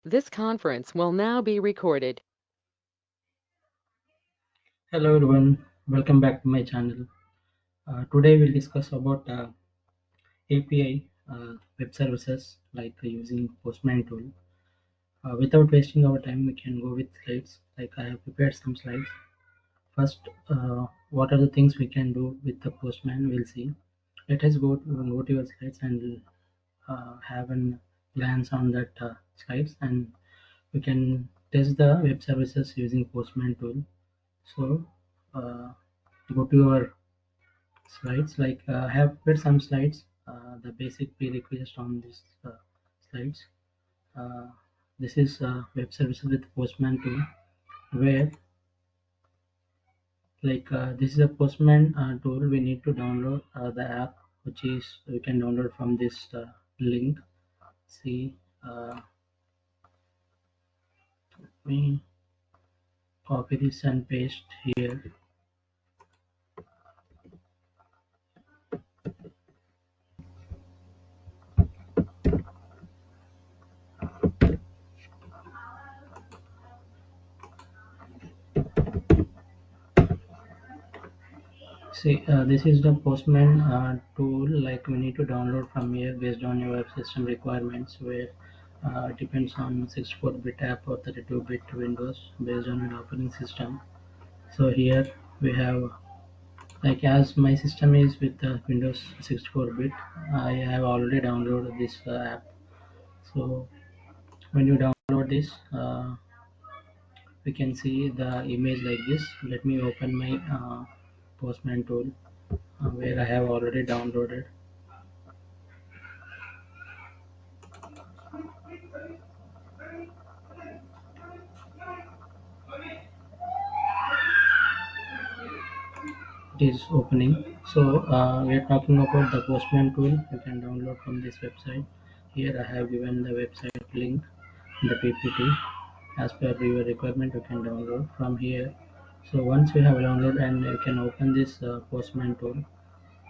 This conference will now be recorded. Hello everyone, welcome back to my channel. Today we'll discuss about API web services like using Postman tool. Without wasting our time, we can go with slides. Like I have prepared some slides. First, what are the things we can do with the Postman? We'll see. Let us go to your slides and have a glance on that slides, and we can test the web services using Postman tool. So uh, go to your slides. Like I have put some slides, the basic prerequisites on these slides. uh, this is web services with Postman tool, where like this is a Postman tool. We need to download the app, which is we can download from this link. See, me copy this and paste here. See, this is the Postman tool. Like we need to download from here based on your web system requirements, where it depends on 64-bit app or 32-bit Windows based on your operating system. So here we have, like as my system is with Windows 64-bit, I have already downloaded this app. So when you download this, we can see the image like this. Let me open my Postman tool where I have already downloaded. It is opening. So we are talking about the Postman tool. You can download from this website. Here I have given the website link in the PPT. As per your requirement, you can download from here. So once you have downloaded, and you can open this Postman tool.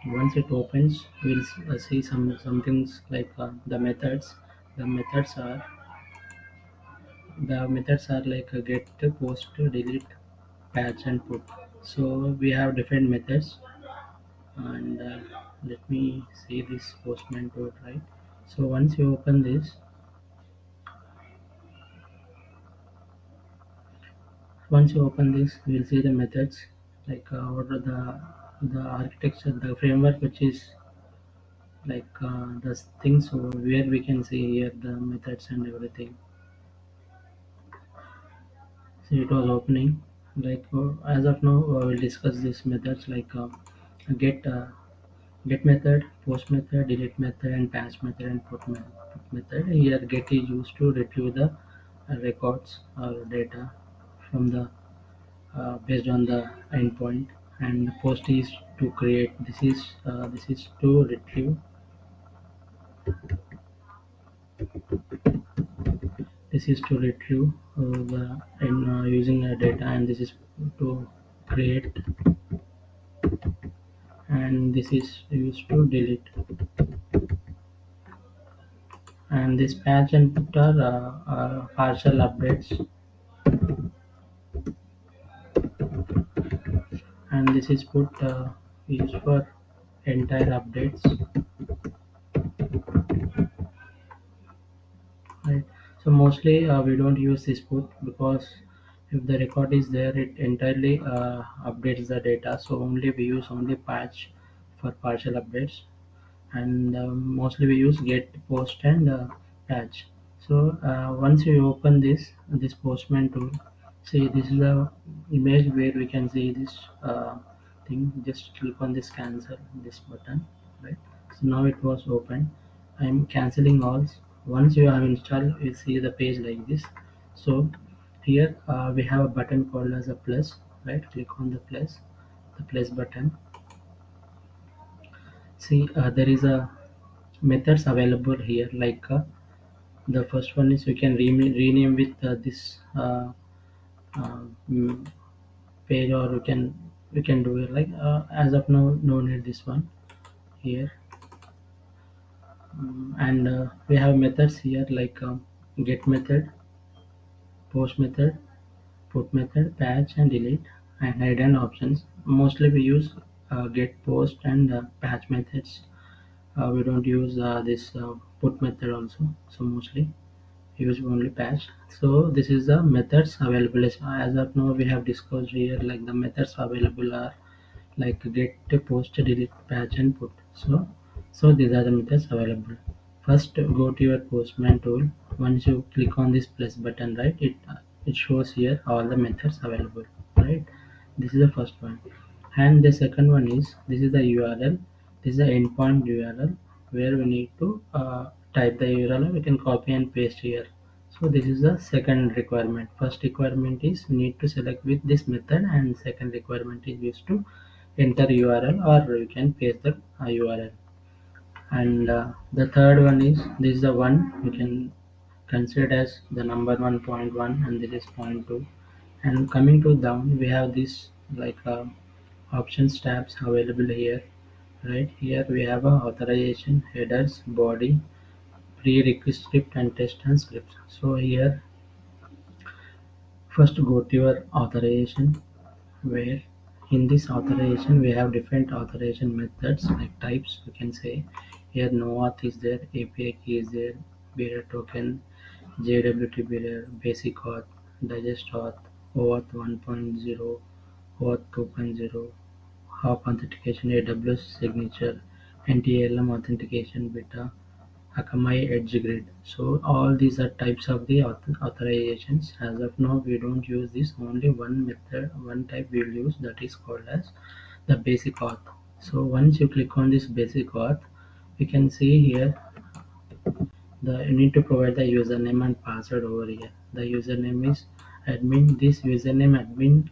Once it opens, we'll see some things like the methods. The methods are like get, post, delete, patch, and put. So we have different methods, and let me see this Postman tool, right? So once you open this, you will see the methods, like what are the architecture, the framework, which is like the things where we can see here the methods and everything. So it was opening. Like as of now, we'll discuss these methods, like get get method, post method, delete method, and patch method, and put method. Here get is used to retrieve the records or data from the based on the endpoint, and post is to create. This is to retrieve. This is to retrieve the and using the data, and this is to create, and this is used to delete. And this patch and put are partial updates, and this is put used for entire updates, right? So mostly we don't use this put, because if the record is there, it entirely updates the data. So only we use only patch for partial updates, and mostly we use get, post, and patch. So once you open this Postman tool, see, this is the image where we can see this thing. Just click on this cancel, this button, right? So now it was open. I'm canceling all. Once you have installed, you see the page like this. So here we have a button called as a plus, right? Click on the plus button. See, there is a methods available here, like the first one is we can rename with this uh, mm, page, or we can do it like as of now, no need this one here. And we have methods here, like get method. post method, put method, patch and delete, and hidden options. Mostly we use get, post and patch methods. We don't use this put method also. So mostly use only patch. So this is the methods available. As of now we have discussed here, like the methods available are like get, post, delete, patch and put. So these are the methods available. First go to your postman tool. Once you click on this plus button, right, it shows here all the methods available, right. This is the first one. And the second one is, this is the url. This is the endpoint url where we need to type the url. We can copy and paste here. So this is the second requirement. First requirement is need to select with this method, and second requirement is used to enter URL, or you can paste the URL. And the third one is, this is the one we can consider as the number 1.1, and this is point 2. And coming to down, we have this like options tabs available here. Right here we have a authorization, headers, body, prerequisite script, and test and scripts. So here first go to your authorization, where in this authorization we have different authorization methods, like types we can say. Here no auth is there, API key is there, bearer token, JWT bearer, basic auth, digest auth, OAuth 1.0, OAuth 2.0, hop authentication, AWS signature, NTLM authentication beta, Akamai Edge Grid. So all these are types of the authorizations. As of now, we don't use this. Only one method, one type we will use, that is called as the basic auth. So once you click on this basic auth, we can see here the you need to provide the username and password over here. The username is admin. This username admin,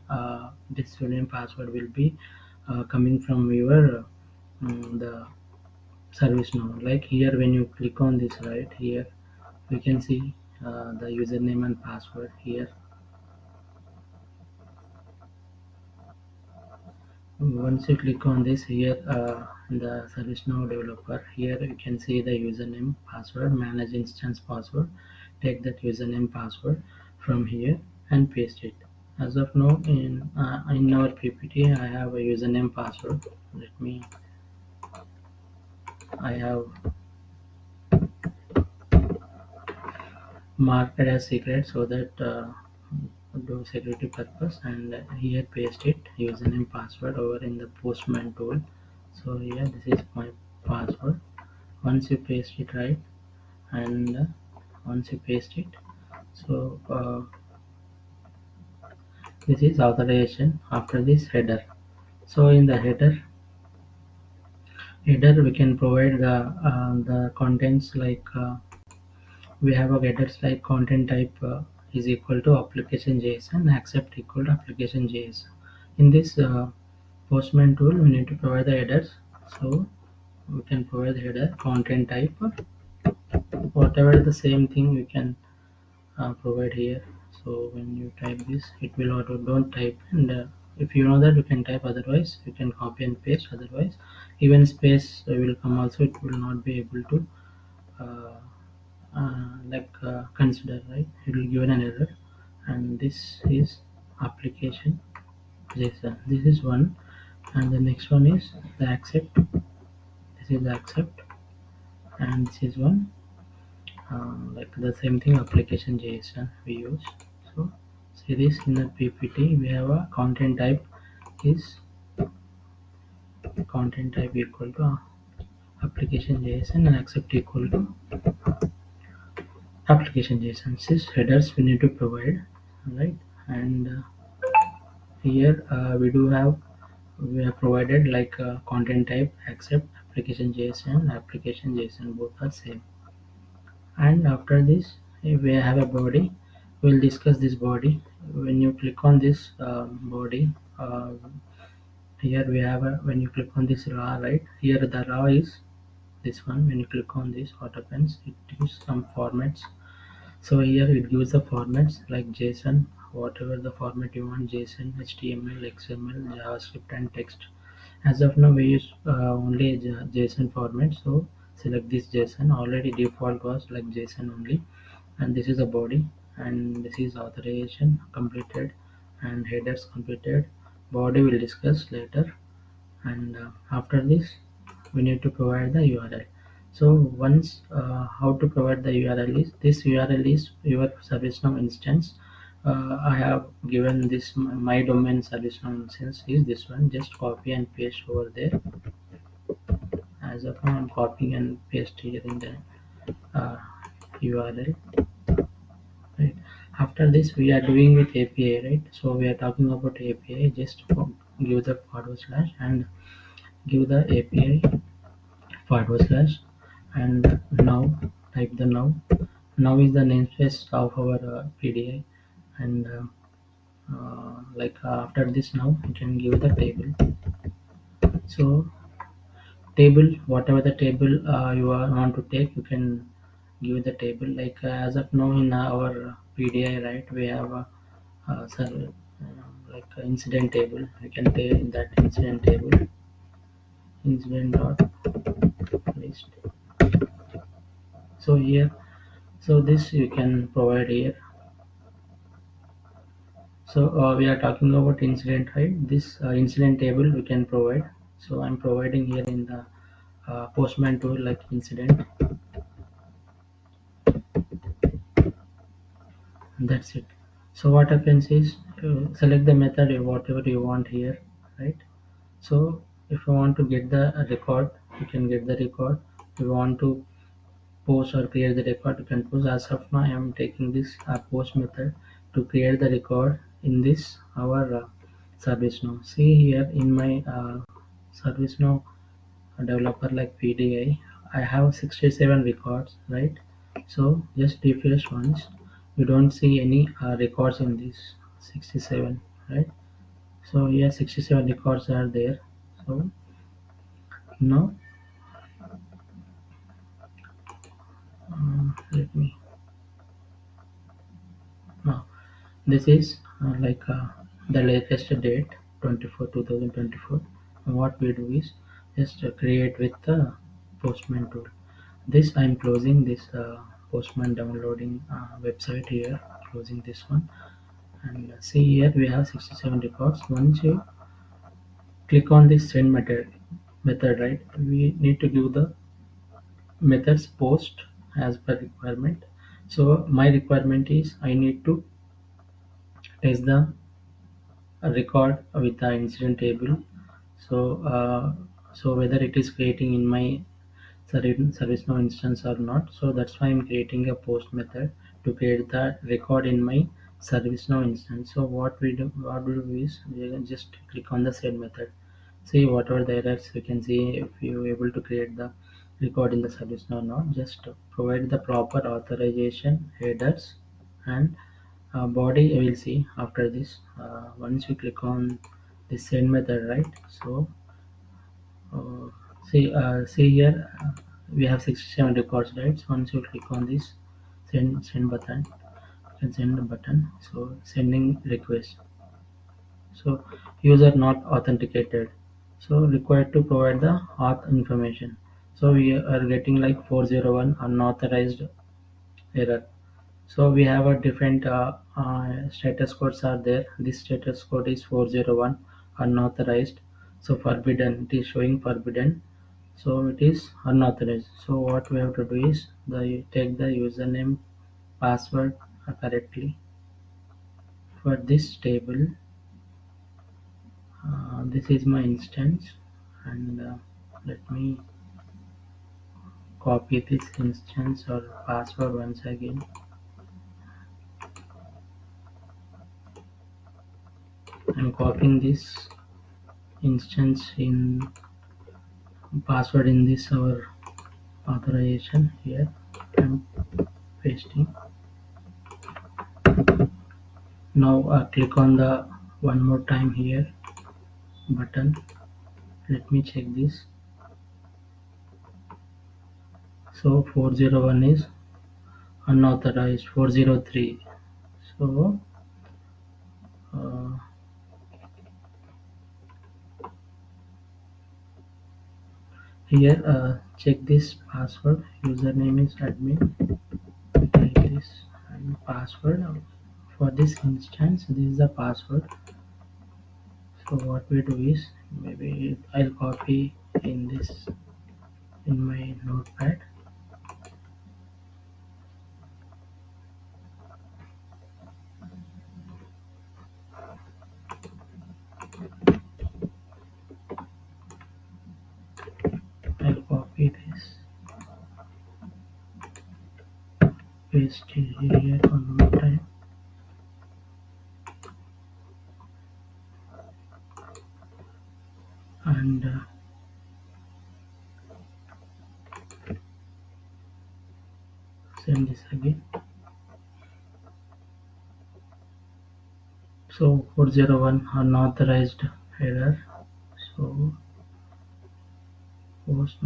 this username password will be coming from your the service now. Like here, when you click on this, right here we can see the username and password here. Once you click on this here, the ServiceNow developer, here you can see the username, password, manage instance password. Take that username password from here and paste it. As of now, in our PPT I have a username password. Let me, I have marked it as secret so that do security purpose, and here paste it username password over in the postman tool. So here this is my password. Once you paste it, right, and once you paste it, so this is authorization. After this, header. So in the header we can provide the contents, like we have a headers like content type is equal to application JSON, accept equal to application JSON. In this postman tool we need to provide the headers. So we can provide the header content type, whatever the same thing we can provide here. So when you type this, it will auto, don't type, and if you know that you can type, otherwise you can copy and paste. Otherwise even space will come also, it will not be able to uh, consider, right, it will give an error. And this is application JSON, this is one. And the next one is the accept, this is the accept. And this is one, like the same thing, application JSON we use. So see this in the PPT we have a content type is content type equal to application JSON, and accept equal to application JSON. This headers we need to provide, right. And here we have provided like content type accept, application JSON, application JSON, both are same. And after this, if we have a body, we'll discuss this body. When you click on this body, here we have a, when you click on this raw, right, here the raw is this one. When you click on this, what happens, it gives some formats. So here it gives the formats like JSON, whatever the format you want, JSON, HTML, XML, JavaScript and text. As of now we use only JSON format, so select this JSON. Already default was like JSON only. And this is the body, and this is authorization completed and headers completed. Body will discuss later, and after this we need to provide the URL. So once how to provide the URL is, this URL is your ServiceNow instance. I have given this my domain ServiceNow instance is this one. Just copy and paste over there. As of now I'm copying and paste here in the URL, right? After this we are doing with API, right? So we are talking about API. Just give the forward slash and give the API forward slash, and now type the now is the namespace of our PDI, and like after this now you can give the table. So table, whatever the table want to take, you can give the table. Like as of now in our PDI, right, we have a like incident table. We can take in that incident table incident dot list. So here, so this you can provide here. So we are talking about incident, right? This incident table we can provide. So I'm providing here in the Postman tool like incident. That's it. So what happens is select the method whatever you want here, right? So if you want to get the record, you can get the record. If you want to post or create the record, you can post. As of now I am taking this post method to create the record in this our service now. See here in my service now developer like PDI, I have 67 records, right? So just refresh once. You don't see any records in this 67, right? So here 67 records are there. So now let me now this is like the latest date 24 2024. What we do is just create with the Postman tool. This I'm closing this Postman downloading website here, closing this one, and see here we have 67 records. Once you click on this send method, right, we need to give the methods post as per requirement. So my requirement is I need to test the record with the incident table. So so whether it is creating in my ServiceNow instance or not. So that's why I'm creating a post method to create the record in my ServiceNow instance. So what we do is we can just click on the send method. See whatever the errors you can see if you able to create the record in the ServiceNow or not. Just provide the proper authorization headers and body. I will see after this. Once you click on the send method, right? So uh, see here we have 67 records, right? So once you click on this send button, you can send the button. So sending request. So user not authenticated. So required to provide the auth information. So we are getting like 401 unauthorized error. So we have a different status codes are there. This status code is 401 unauthorized. So forbidden, it is showing forbidden. So it is unauthorized. So what we have to do is take the username password correctly for this table. This is my instance, and let me copy this instance or password once again. I'm copying this instance in password in this our authorization here. I'm pasting. Now click on the one more time here button. Let me check this. So 401 is unauthorized 403. So uh, here check this password. Username is admin. Type this and password. password for this instance. This is the password. So what we do is, maybe I'll copy in this in my notepad. I'll copy this, paste it here one more time, and send this again. So 401 unauthorized error. So post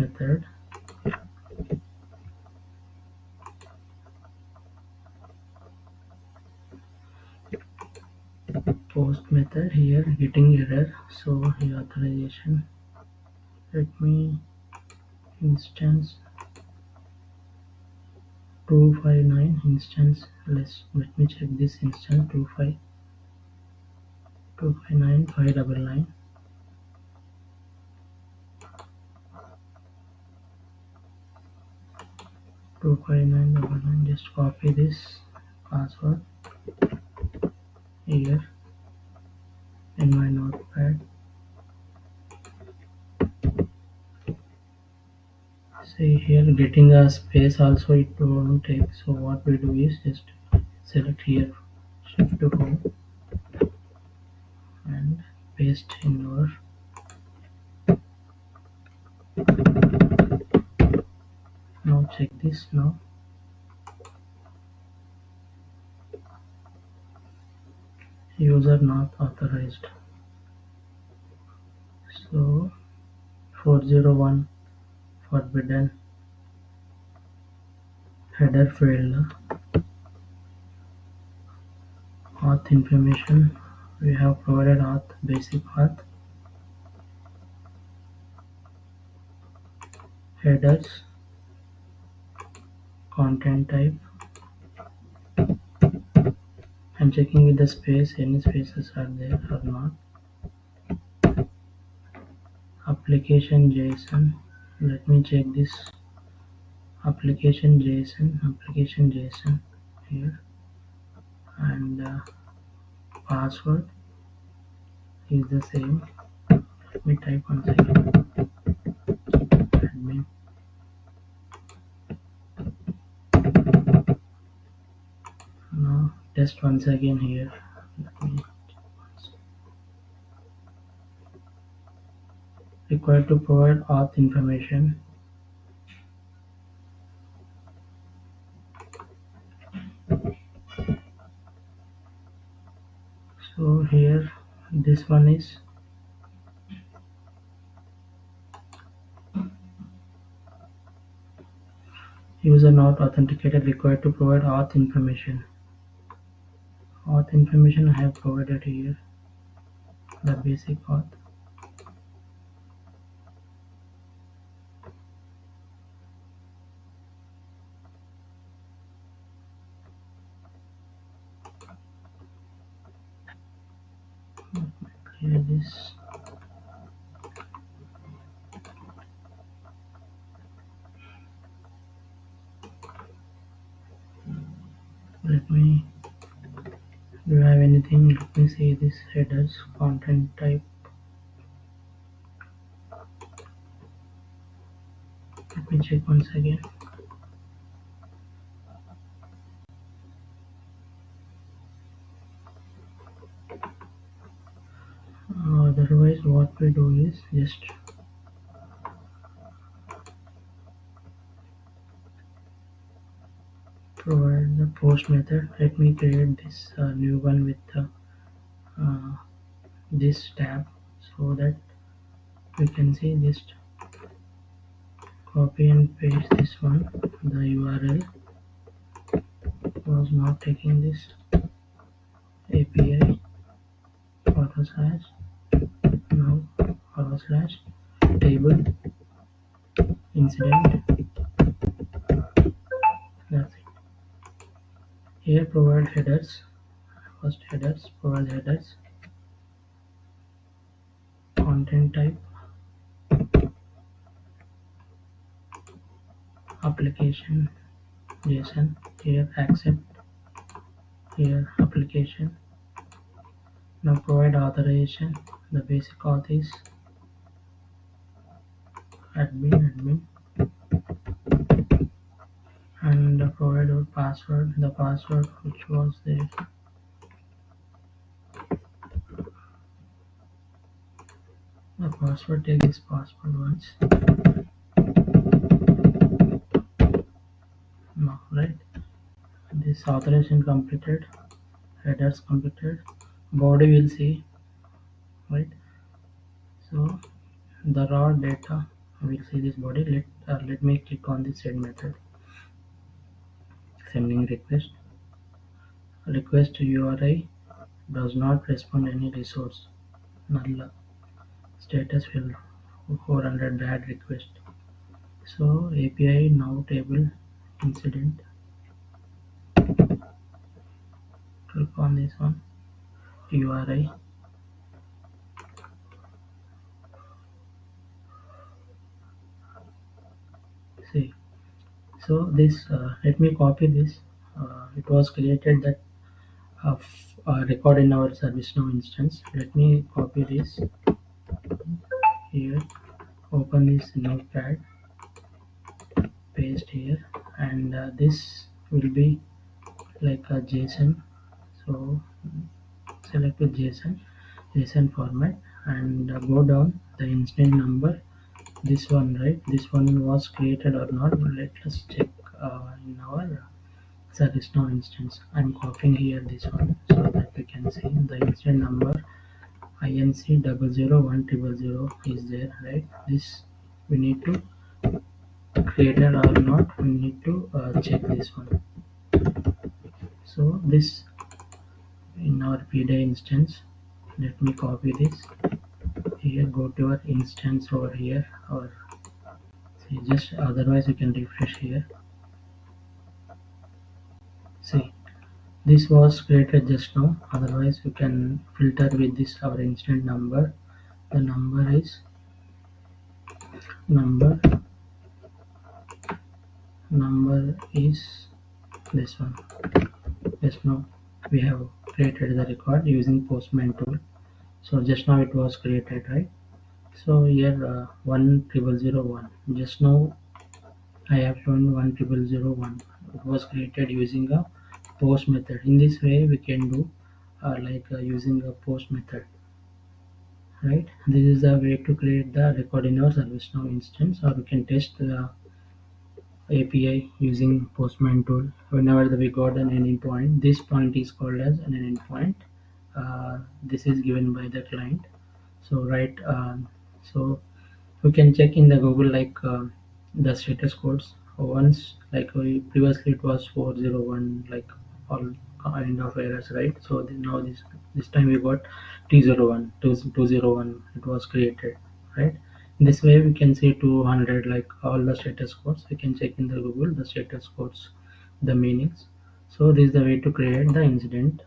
method, here getting error. So here authorization. Let me instance 259 instance. Let me check this instance 259 599. 25999. Just copy this password here in my notepad. See here, getting a space also it won't take. So what we do is just select here, shift to home, and paste in your. Now check this. Now user not authorized. So 401 forbidden header field auth information. We have provided auth, basic auth, headers, content type. I'm checking with the space, any spaces are there or not. Application JSON. Let me check this. Application JSON here, and password is the same. Let me type once again. Admin. Now test once again here. Let me required to provide auth information. So here this one is user not authenticated, required to provide auth information. Auth information I have provided here, the basic auth. Clear this. Let me, do you have anything? Let me see this headers, content type. Let me check once again. Otherwise what we do is just provide the post method. Let me create this new one with uh, this tab, so that we can see. Just copy and paste this one. The URL was not taking this. API forward slash, now forward slash table incident. That's it. Here provide headers. First headers, provide headers, content type, application, JSON. Here accept, here application. Now provide authorization. The basic auth is admin, and provide our password. The password which was there. The password, take this password once. No, right? This authorization completed. Headers completed. Body will see, right? So the raw data will see this body. Let me click on the send method. Sending request URI does not respond any resource, null. Status field 400 bad request. So API now table incident. Click on this one, URI. See, so this let me copy this. It was created that record in our ServiceNow instance. Let me copy this here. Open this notepad, paste here, and this will be like a JSON. So select the JSON format, and go down the instance number. This one, right? This one was created or not? Let us check in our ServiceNow instance. I'm copying here this one so that we can see the instance number INC 000100 is there, right? This we need to created or not. We need to check this one. So this in our PDA instance. Let me copy this here. Go to our instance over here, or see, just otherwise you can refresh here. See, this was created just now. Otherwise you can filter with this our instance number. The number is number number is this one. Just now we have created the record using Postman tool. So just now it was created, right? So here 10001. Just now I have shown 10001. It was created using a post method. In this way we can do using a post method, right? This is the way to create the record in our ServiceNow instance, or we can test the API using Postman tool. Whenever we got an endpoint, this point is called as an endpoint. This is given by the client. So right, so we can check in the Google the status codes. Once like previously it was 401, like all kind of errors, right? So now this time we got T01, 201 it was created, right? This way we can see 200, like all the status codes. We can check in the Google the status codes, the meanings. So this is the way to create the incident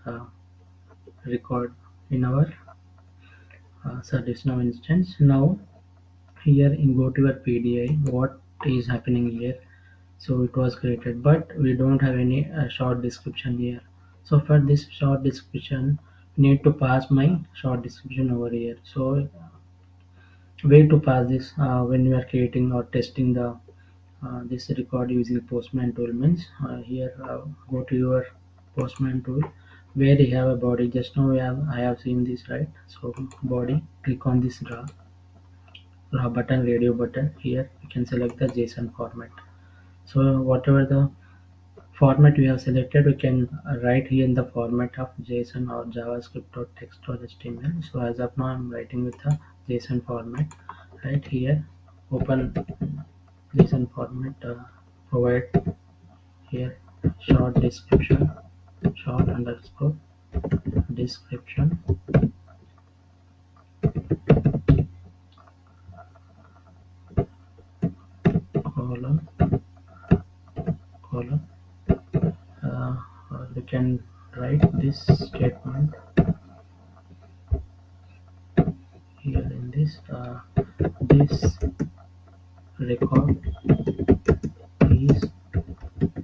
record in our ServiceNow instance. Now here in go to your PDI, what is happening here? So it was created, but we don't have any short description here. So for this short description, need to pass my short description over here. So way to pass this when you are creating or testing the this record using Postman tool means here go to your Postman tool where you have a body. Just now I have seen this, right? So body, click on this raw button, radio button. Here you can select the JSON format. So whatever the format we have selected, we can write here in the format of JSON or JavaScript or text or HTML. So as of now I'm writing with the JSON format. Right here, open JSON format, provide here short description, short underscore description, colon colon, uh, we can write this statement here in this this record is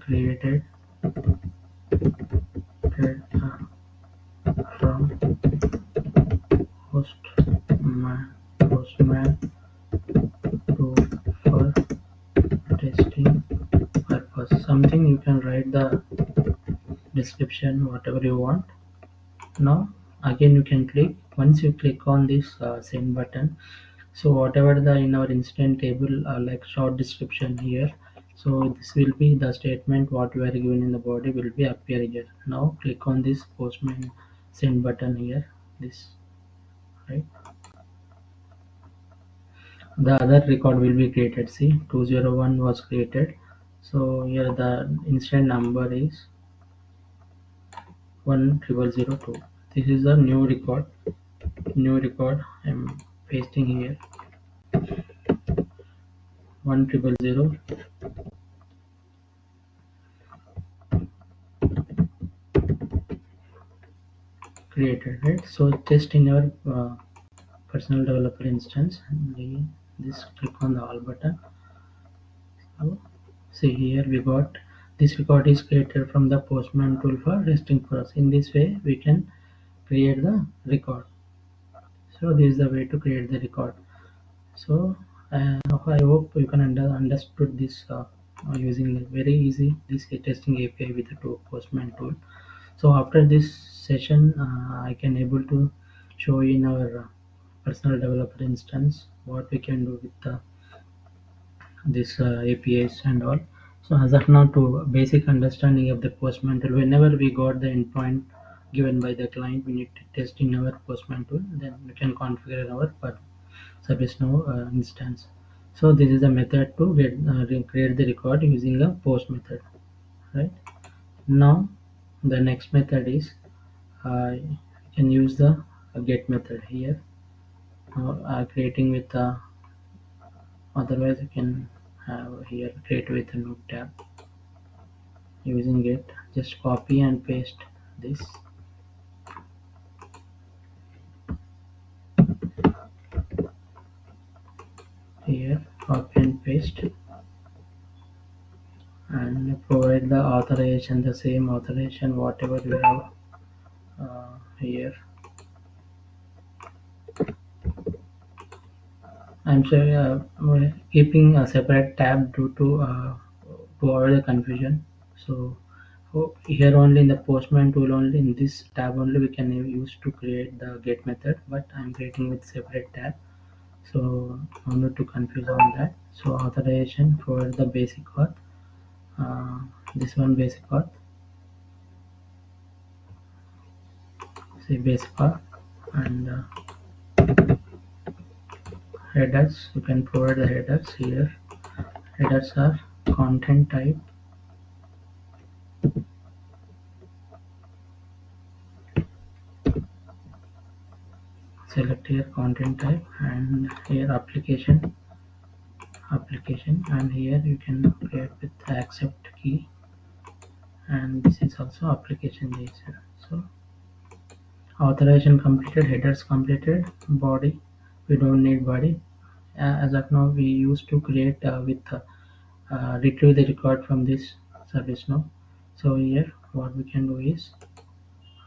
created from postman to for testing purpose. Something you can write the description whatever you want. Now again you can click, once you click on this send button, so whatever the in our instance table like short description here, so this will be the statement what you are given in the body will be appear here. Now click on this postman send button here, this, right? The other record will be created. See, 201 was created, so here the instance number is 10002. This is a new record I'm pasting here, 100 created, right? So just in our personal developer instance, this click on the all button. So see here we got this record is created from the postman tool for resting for us. In this way we can create the record. So this is the way to create the record. So I hope you can understood this using very easy this testing API with the postman tool. So after this session I can able to show in our personal developer instance what we can do with this APIs and all. So as of now, to basic understanding of the postman tool, whenever we got the endpoint given by the client, we need to test in our postman tool, then we can configure our service now instance. So this is the method to get create the record using a post method, right? Now the next method is you can use the get method here. Now creating with otherwise you can have here create with a new tab using it. Just copy and paste this here, copy and paste, and provide the authorization, the same authorization whatever you have here. I'm sorry, we're keeping a separate tab due to avoid the confusion. So here only in the postman tool only in this tab only we can use to create the get method, but I'm creating with separate tab, so no need to confuse on that. So authorization for the basic auth, uh, this one basic auth, say basic auth, and headers, you can provide the headers here. Headers are content type, select here content type, and here application, and here you can create with accept key, and this is also application JSON. So authorization completed, headers completed, body we don't need body. As of now we used to create with retrieve the record from this service now. So here what we can do is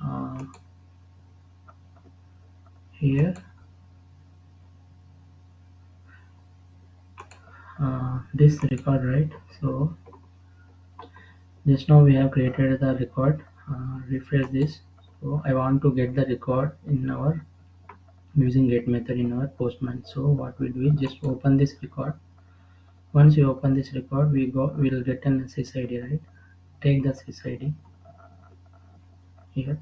uh, here this record, right? So just now we have created the record, refresh this. So I want to get the record in our using get method in our postman. So what we do is just open this record. Once you open this record we'll get an SSID, right? Take the SSID here.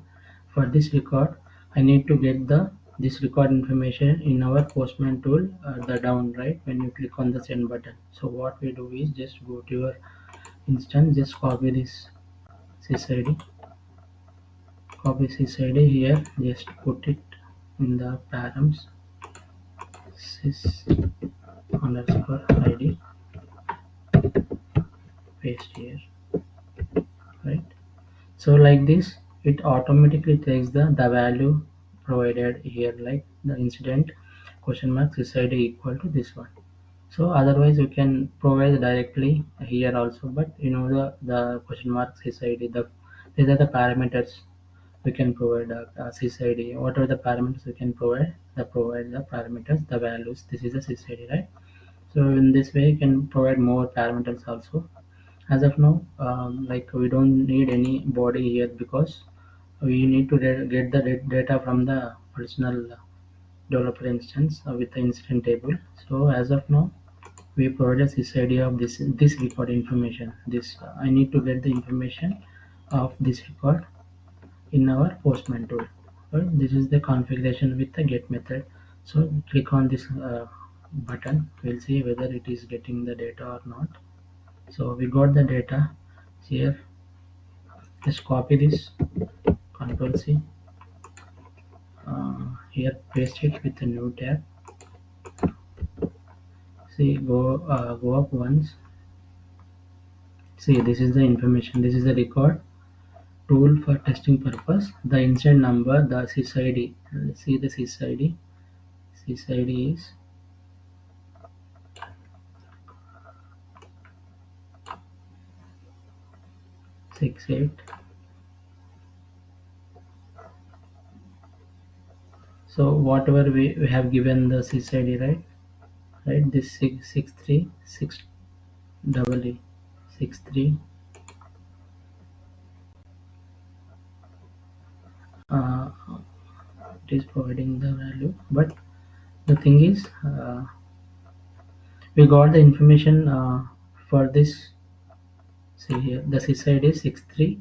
For this record I need to get the this record information in our postman tool, the down, right, when you click on the send button. So what we do is just go to your instance, just copy this sysid, here, just put it in the params sys underscore id, paste here, right? So like this, it automatically takes the value provided here, like the incident question mark sys equal to this one. So otherwise you can provide directly here also, but the question mark sys the these are the parameters we can provide sys. What are the parameters we can provide? Provide the parameters, the values. This is the sys, right? So in this way you can provide more parameters also. As of now, like we don't need any body here because we need to get the data from the personal developer instance with the incident table. So as of now, we provide this idea of this record information. This I need to get the information of this record in our Postman tool. Right? This is the configuration with the get method. So click on this button. We'll see whether it is getting the data or not. So we got the data here. Just copy this, Control C. Here paste it with a new tab. See, go up once. See, this is the information. This is the record tool for testing purpose. The incident number, the sys. See the sys. Sys is 68. So whatever we have given the sys, right, this 663 6 double E 63, uh, it is providing the value. But the thing is, we got the information for this. See here, the sys is 63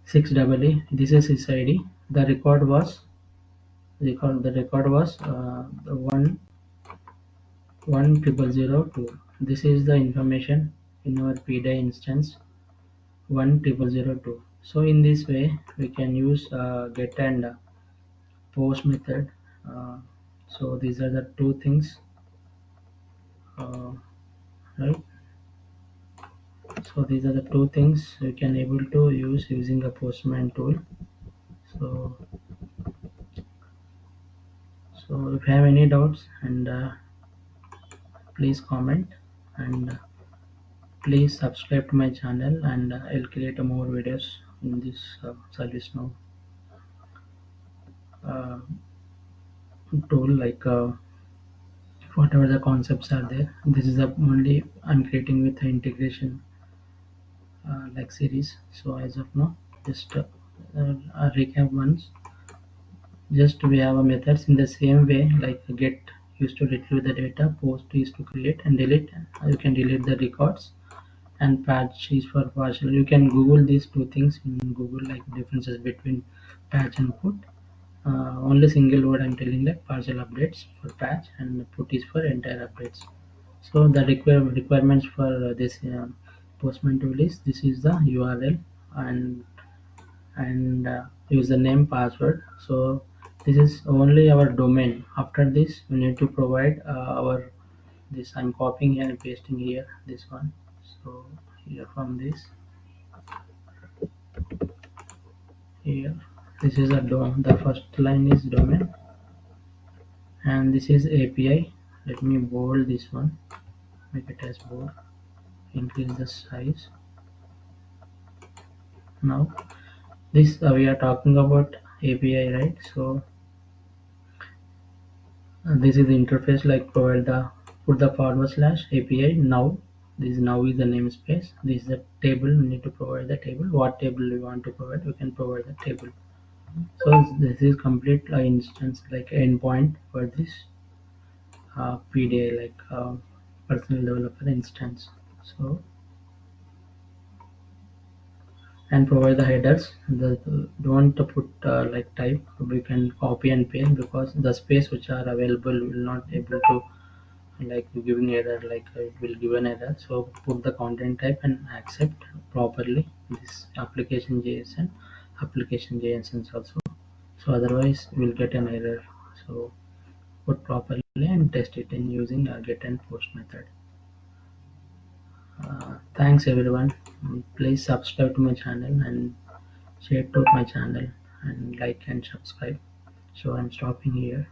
6 double E. This is sys. The record was the 11002. This is the information in our PDI instance 10002. So in this way we can use get and post method. Uh, so these are the two things, uh, right? So these are the two things we can able to use using a Postman tool. So if you have any doubts, and please comment, and please subscribe to my channel, and I'll create more videos in this service now uh, tool, like whatever the concepts are there. This is the only I'm creating with the integration like series. So as of now, just recap once. Just we have a methods in the same way, like get used to retrieve the data, post is to create and delete. You can delete the records, and patch is for partial. You can Google these two things in Google, like differences between patch and put. Only single word I'm telling, like partial updates for patch and put is for entire updates. So the requirements for this Postman tool is, this is the URL, and username, password. So this is only our domain. After this we need to provide our this. I'm copying here and pasting here this one. So here from this, here, this is a the first line is domain, and this is API. Let me bold this one, make it as bold, increase the size. Now this we are talking about API, right? So this is the interface, like provide the put the forward slash API now. This now is the namespace. This is the table. We need to provide the table. What table we want to provide, we can provide the table. So this is complete instance, like endpoint for this PDI, like personal developer instance. So, and provide the headers. Don't put like type. We can copy and paste, because the space which are available will not able to, like giving error, like it will give an error. So put the content type and accept properly this application JSON also. So otherwise we'll get an error. So put properly and test it in using get and post method. Thanks everyone. Please subscribe to my channel and share to my channel and like and subscribe. So I'm stopping here.